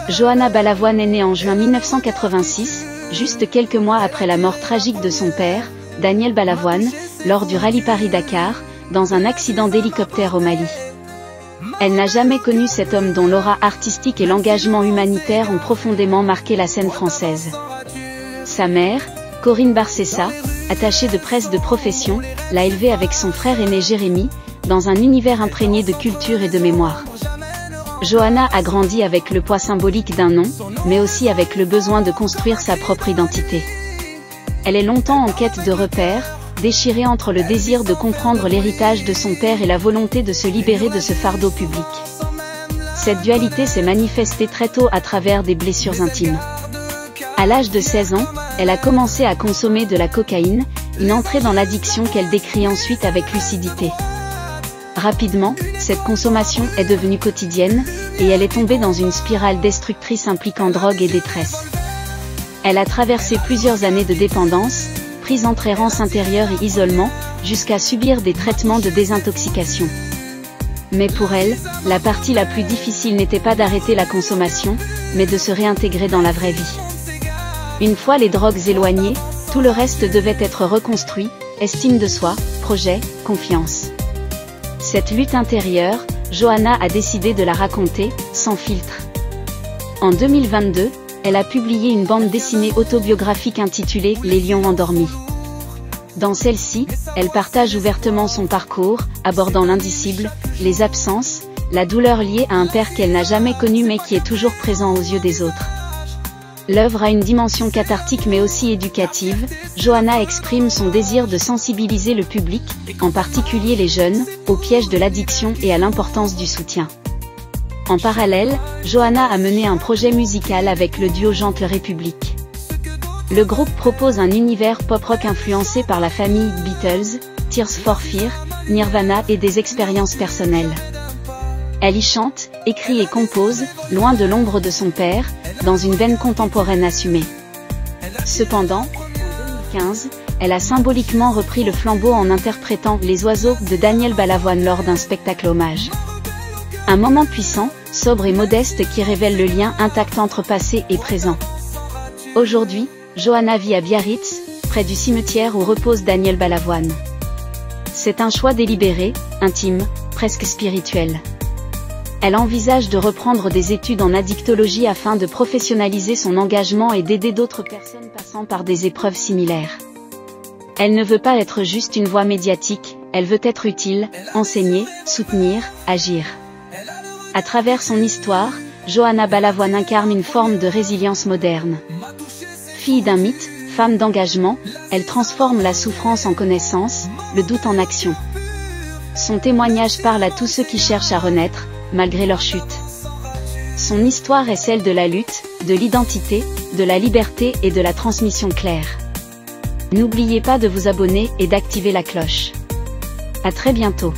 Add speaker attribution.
Speaker 1: Johanna Balavoine est née en juin 1986, juste quelques mois après la mort tragique de son père, Daniel Balavoine, lors du rallye Paris-Dakar, dans un accident d'hélicoptère au Mali. Elle n'a jamais connu cet homme dont l'aura artistique et l'engagement humanitaire ont profondément marqué la scène française. Sa mère, Corinne Barcessa, attachée de presse de profession, l'a élevée avec son frère aîné Jérémy, dans un univers imprégné de culture et de mémoire. Johanna a grandi avec le poids symbolique d'un nom, mais aussi avec le besoin de construire sa propre identité. Elle est longtemps en quête de repères, déchirée entre le désir de comprendre l'héritage de son père et la volonté de se libérer de ce fardeau public. Cette dualité s'est manifestée très tôt à travers des blessures intimes. À l'âge de 16 ans, elle a commencé à consommer de la cocaïne, une entrée dans l'addiction qu'elle décrit ensuite avec lucidité. Rapidement, cette consommation est devenue quotidienne, et elle est tombée dans une spirale destructrice impliquant drogue et détresse. Elle a traversé plusieurs années de dépendance, prise entre errance intérieure et isolement, jusqu'à subir des traitements de désintoxication. Mais pour elle, la partie la plus difficile n'était pas d'arrêter la consommation, mais de se réintégrer dans la vraie vie. Une fois les drogues éloignées, tout le reste devait être reconstruit, estime de soi, projet, confiance. Cette lutte intérieure, Johanna a décidé de la raconter, sans filtre. En 2022, elle a publié une bande dessinée autobiographique intitulée « Les lions endormis ». Dans celle-ci, elle partage ouvertement son parcours, abordant l'indicible, les absences, la douleur liée à un père qu'elle n'a jamais connu mais qui est toujours présent aux yeux des autres. L'œuvre a une dimension cathartique mais aussi éducative. Johanna exprime son désir de sensibiliser le public, en particulier les jeunes, au piège de l'addiction et à l'importance du soutien. En parallèle, Johanna a mené un projet musical avec le duo Jante République. Le groupe propose un univers pop-rock influencé par la famille Beatles, Tears for Fears, Nirvana et des expériences personnelles. Elle y chante, écrit et compose, loin de l'ombre de son père, dans une veine contemporaine assumée. Cependant, en 2015, elle a symboliquement repris le flambeau en interprétant « Les oiseaux » de Daniel Balavoine lors d'un spectacle hommage. Un moment puissant, sobre et modeste qui révèle le lien intact entre passé et présent. Aujourd'hui, Johanna vit à Biarritz, près du cimetière où repose Daniel Balavoine. C'est un choix délibéré, intime, presque spirituel. Elle envisage de reprendre des études en addictologie afin de professionnaliser son engagement et d'aider d'autres personnes passant par des épreuves similaires. Elle ne veut pas être juste une voix médiatique, elle veut être utile, enseigner, soutenir, agir. À travers son histoire, Johanna Balavoine incarne une forme de résilience moderne. Fille d'un mythe, femme d'engagement, elle transforme la souffrance en connaissance, le doute en action. Son témoignage parle à tous ceux qui cherchent à renaître, malgré leur chute. Son histoire est celle de la lutte, de l'identité, de la liberté et de la transmission claire. N'oubliez pas de vous abonner et d'activer la cloche. À très bientôt.